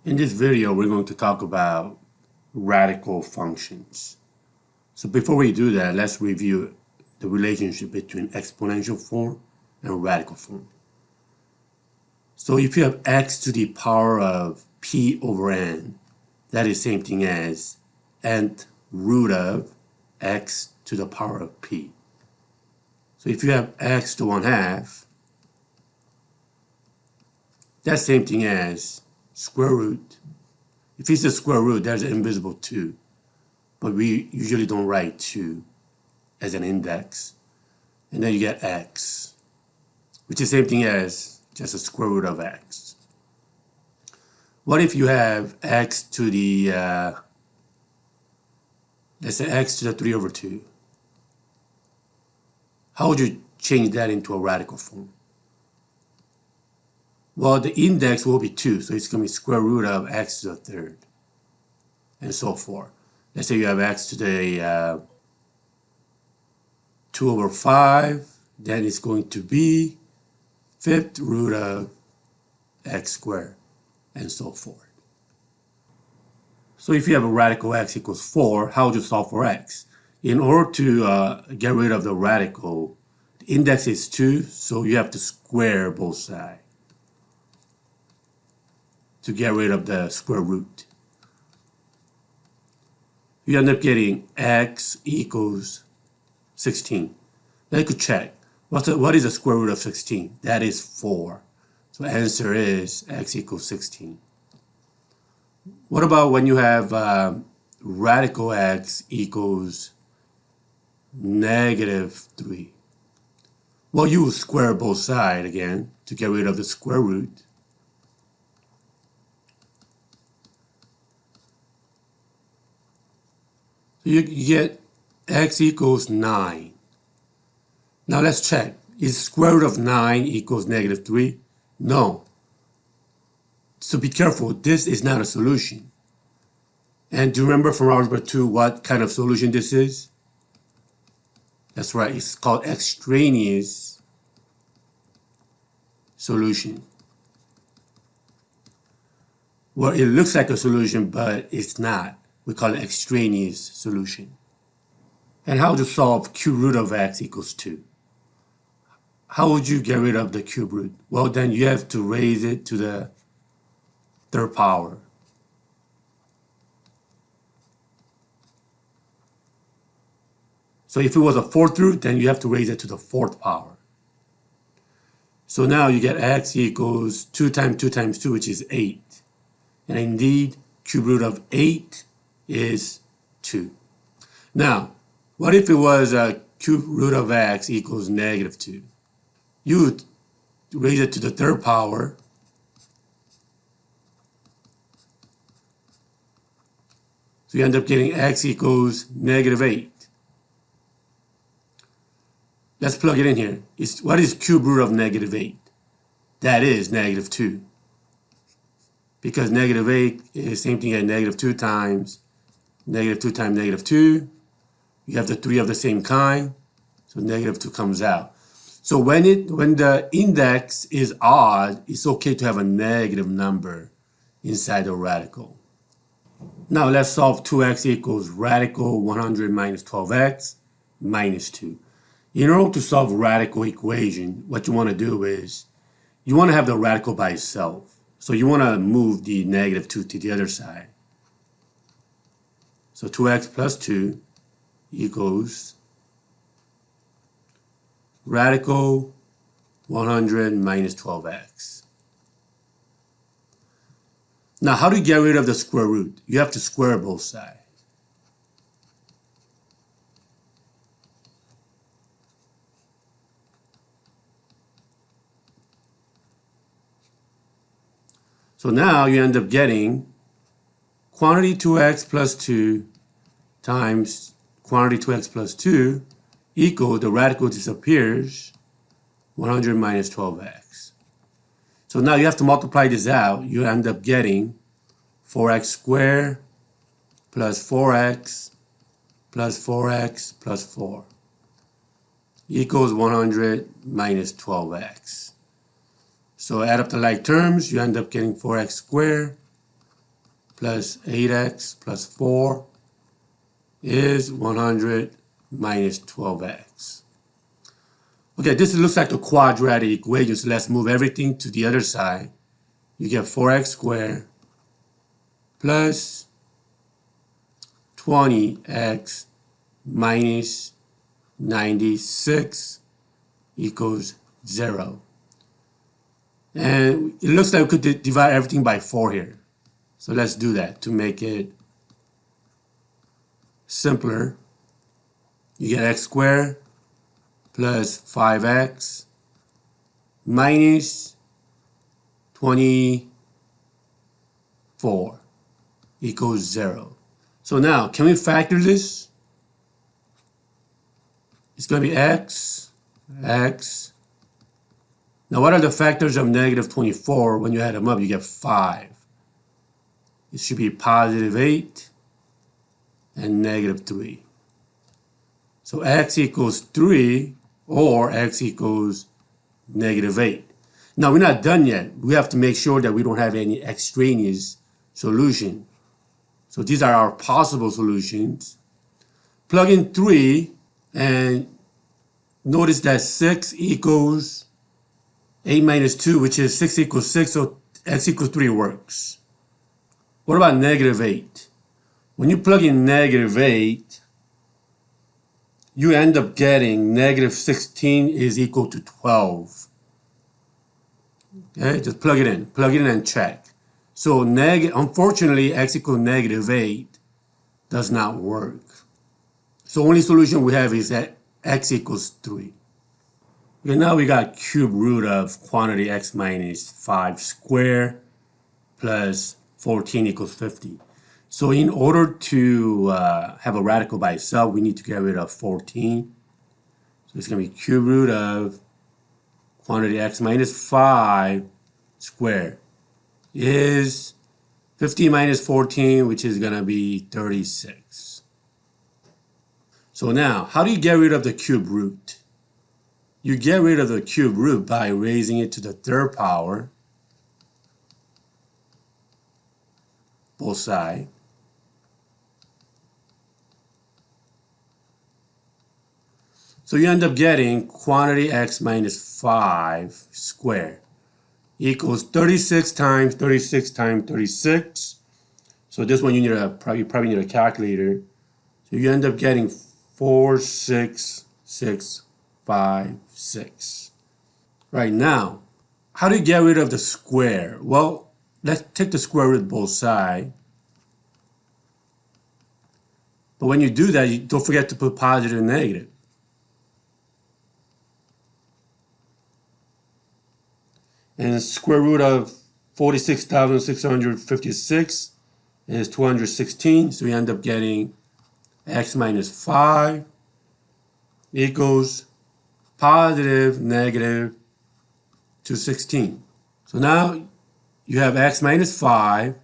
In this video, we're going to talk about radical functions. So before we do that, let's review the relationship between exponential form and radical form. So if you have x to the power of p over n, that is the same thing as nth root of x to the power of p. So if you have x to 1/2, that's the same thing as square root. If it's a square root, there's an invisible 2. But we usually don't write 2 as an index. And then you get x, which is the same thing as just a square root of x. What if you have x to the, let's say x to the 3 over 2? How would you change that into a radical form? Well, the index will be 2, so it's going to be square root of x to the third, and so forth. Let's say you have x to the 2 over 5, then it's going to be fifth root of x squared, and so forth. So if you have a radical x equals 4, how would you solve for x? In order to get rid of the radical, the index is 2, so you have to square both sides to get rid of the square root. You end up getting x equals 16. Now you could check. What is the square root of 16? That is 4. So the answer is x equals 16. What about when you have radical x equals -3? Well, you will square both sides again to get rid of the square root. You get x equals 9. Now let's check. Is square root of 9 equals -3? No. So be careful. This is not a solution. And do you remember from algebra 2 what kind of solution this is? That's right. It's called extraneous solution. Well, it looks like a solution, but it's not. We call it extraneous solution. And how to solve cube root of x equals 2? How would you get rid of the cube root? Well, then you have to raise it to the third power. So if it was a fourth root, then you have to raise it to the fourth power. So now you get x equals 2 times 2 times 2, which is 8. And indeed, cube root of 8 is 2. Now, what if it was a cube root of x equals -2? You would raise it to the third power. So you end up getting x equals -8. Let's plug it in here. What is cube root of -8? That is -2. Because -8 is the same thing as -2 times -2 times -2. You have the 3 of the same kind, so -2 comes out. So when the index is odd, it's okay to have a negative number inside the radical. Now let's solve 2x equals radical 100 minus 12x minus 2. In order to solve a radical equation, what you want to do is you want to have the radical by itself. So you want to move the -2 to the other side. So 2x plus 2 equals radical 100 minus 12x. Now, how do you get rid of the square root? You have to square both sides. So now you end up getting quantity 2x plus 2 times quantity 2x plus 2 equal, the radical disappears, 100 minus 12x. So now you have to multiply this out. You end up getting 4x squared plus 4x plus 4x plus 4 equals 100 minus 12x. So add up the like terms, you end up getting 4x squared plus 8x plus 4 is 100 minus 12x. Okay, this looks like a quadratic equation, so let's move everything to the other side. You get 4x squared plus 20x minus 96 equals 0. And it looks like we could divide everything by 4 here. So let's do that to make it simpler. You get x squared plus 5x minus 24 equals 0. So now, can we factor this? It's going to be x. Now, what are the factors of negative 24? When you add them up, you get 5. It should be positive 8 and negative 3. So x equals 3 or x equals negative 8. Now, we're not done yet. We have to make sure that we don't have any extraneous solution. So these are our possible solutions. Plug in 3 and notice that 6 equals 8 minus 2, which is 6 equals 6, so x equals 3 works. What about negative 8? When you plug in negative 8, you end up getting negative 16 is equal to 12. Okay, just plug it in and check. So unfortunately, x equals negative 8 does not work. So only solution we have is that x equals 3. Okay, now we got cube root of quantity x minus 5 squared plus 14 equals 50. So in order to have a radical by itself, we need to get rid of 14. So it's going to be cube root of quantity x minus 5 squared is 50 minus 14, which is going to be 36. So now, how do you get rid of the cube root? You get rid of the cube root by raising it to the third power, both sides. So you end up getting quantity x minus 5 squared equals 36 times 36 times 36. So this one you need probably need a calculator. So you end up getting 46656. Right now, how do you get rid of the square? Well, let's take the square root of both sides. But when you do that, you don't forget to put positive and negative. And the square root of 46,656 is 216. So we end up getting x minus 5 equals positive negative 216. So now you have x minus 5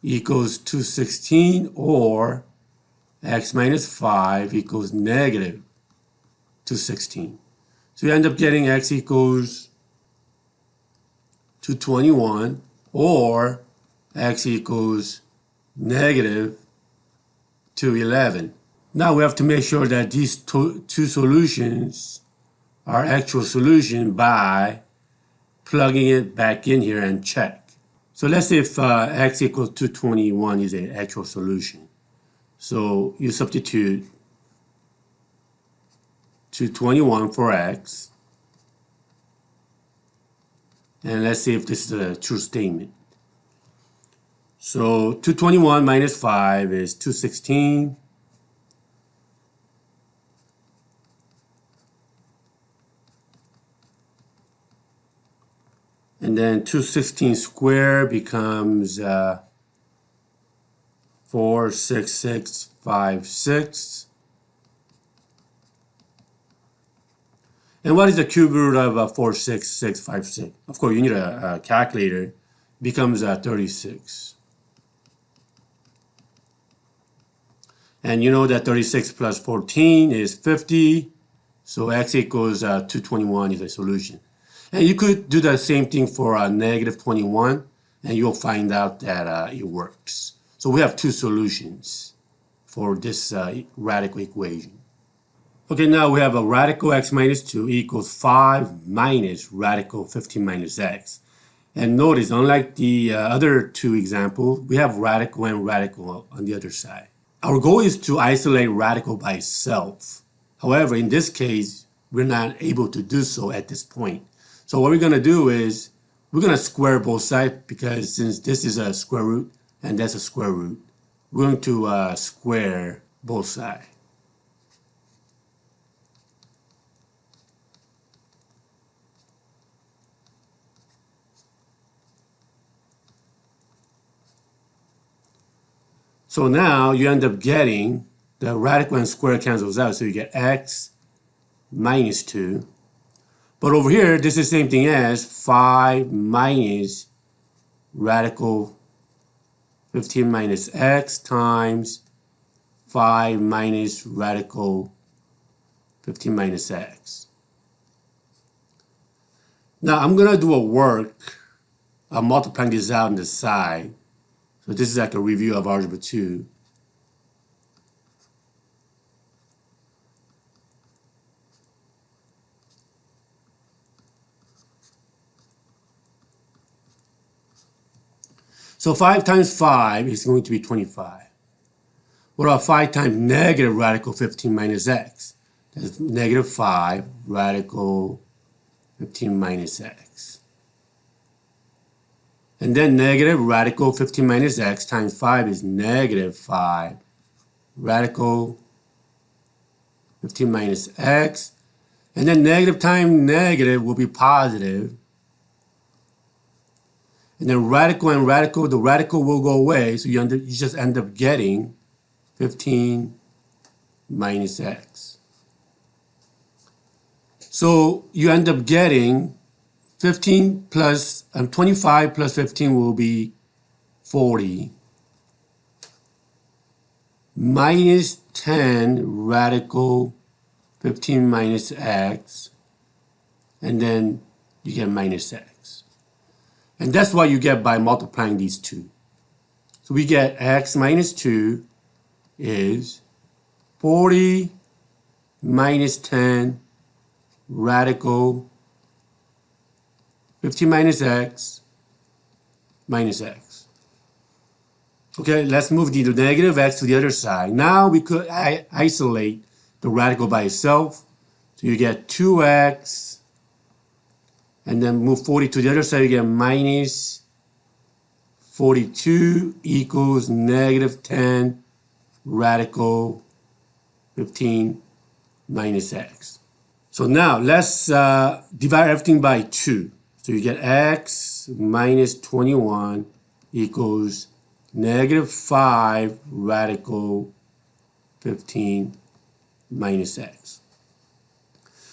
equals 216 or x minus 5 equals negative 216. So you end up getting x equals 221 or x equals negative 211. Now we have to make sure that these two solutions are actual solution by plugging it back in here and check. So let's say if x equals 221 is an actual solution. So you substitute 221 for x. And let's see if this is a true statement. So 221 minus 5 is 216. And then 216 squared becomes 46656. And what is the cube root of 46656? Of course, you need a calculator. It becomes 36. And you know that 36 plus 14 is 50. So x equals 221 is a solution. And you could do the same thing for negative 21. and you'll find out that it works. So we have two solutions for this radical equation. Okay, now we have a radical x minus 2 equals 5 minus radical 15 minus x. And notice, unlike the other two examples, we have radical and radical on the other side. Our goal is to isolate radical by itself. However, in this case, we're not able to do so at this point. So what we're going to do is we're going to square both sides, because since this is a square root and that's a square root, we're going to square both sides. So now you end up getting the radical and square cancels out. So you get x minus 2. But over here, this is the same thing as 5 minus radical 15 minus x times 5 minus radical 15 minus x. Now I'm going to do a work. I'm multiplying this out on the side. So this is like a review of algebra 2. So 5 times 5 is going to be 25. What about 5 times negative radical 15 minus x? That's negative 5 radical 15 minus x. And then negative radical 15 minus x times 5 is negative 5 radical 15 minus x. And then negative times negative will be positive. And then radical and radical, the radical will go away. So you just end up getting 15 minus x. So you end up getting 15 plus 25 plus 15 will be 40 minus 10 radical 15 minus x, and then you get minus x. And that's what you get by multiplying these two. So we get x minus 2 is 40 minus 10 radical 15 minus x minus x. Okay, let's move the negative x to the other side. Now we could isolate the radical by itself. So you get 2x, and then move 40 to the other side, you get minus 42 equals negative 10 radical 15 minus x. So now let's divide everything by 2. So you get x minus 21 equals negative 5 radical 15 minus x.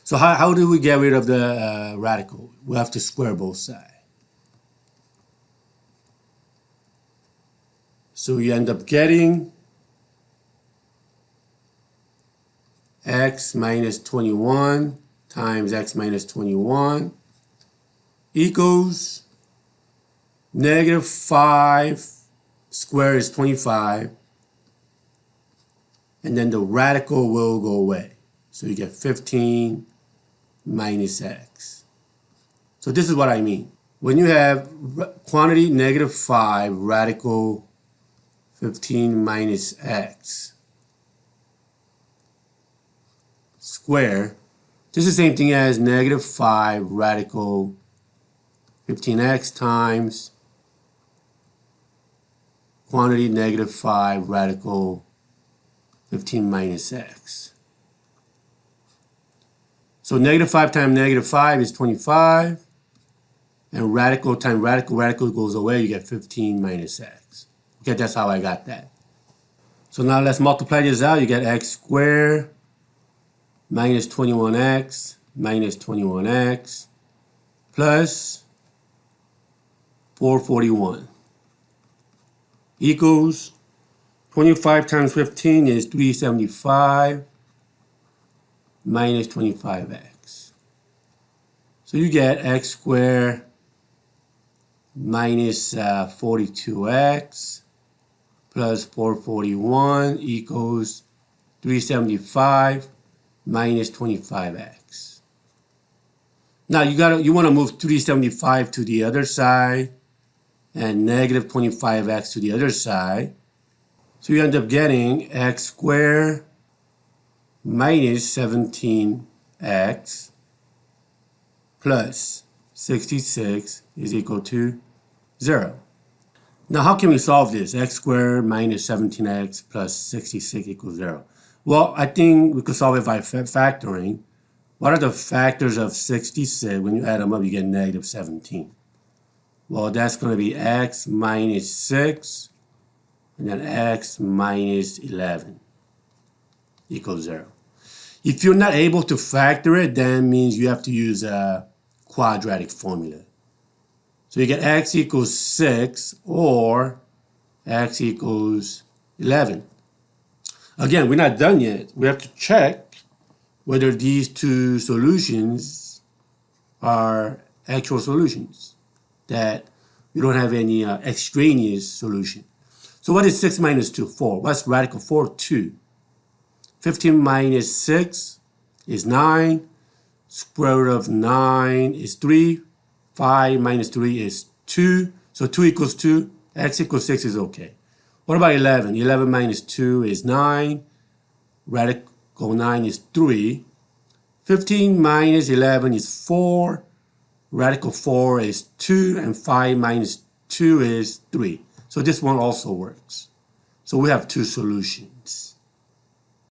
So how do we get rid of the radical? We have to square both sides. So you end up getting x minus 21 times x minus 21 equals negative 5 squared is 25, and then the radical will go away. So you get 15 minus x. So this is what I mean. When you have quantity negative 5 radical 15 minus x square, this is the same thing as negative 5 radical 15x times quantity negative 5 radical 15 minus x. So negative 5 times negative 5 is 25, and radical times radical goes away, you get 15 minus x. Okay, that's how I got that. So now let's multiply this out. You get x squared minus 21x minus 21x plus 441 equals 25 times 15 is 375 minus 25x. So you get x squared minus 42x plus 441 equals 375 minus 25x. Now you want to move 375 to the other side and negative 25x to the other side. So you end up getting x squared minus 17x plus 66 is equal to 0. Now how can we solve this? X squared minus 17x plus 66 equals 0. Well, I think we could solve it by factoring. What are the factors of 66? When you add them up, you get negative 17. Well, that's going to be x minus 6 and then x minus 11 equals 0. If you're not able to factor it, then means you have to use a quadratic formula. So you get x equals 6 or x equals 11. Again, we're not done yet. We have to check whether these two solutions are actual solutions, that we don't have any extraneous solution. So what is 6 minus 2? 4. What's radical 4? 2. 15 minus 6 is 9. Square root of 9 is 3. 5 minus 3 is 2. So 2 equals 2. X equals 6 is okay. What about 11? 11 minus 2 is 9. Radical 9 is 3. 15 minus 11 is 4. Radical 4 is 2. And 5 minus 2 is 3. So this one also works. So we have two solutions.